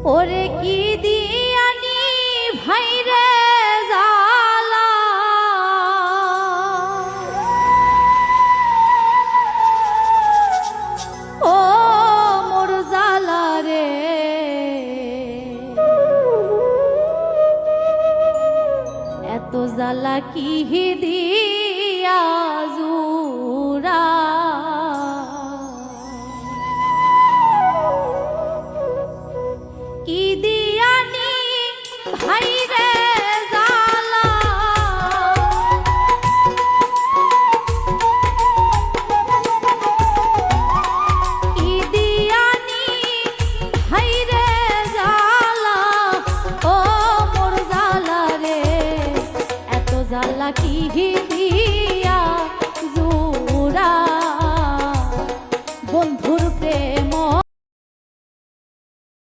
ওরে কি দিয়ানি ভাইরে জালা ও মোর জালা রে এত জালা কি দিয়া জুরা কি দিয়ানি ভাই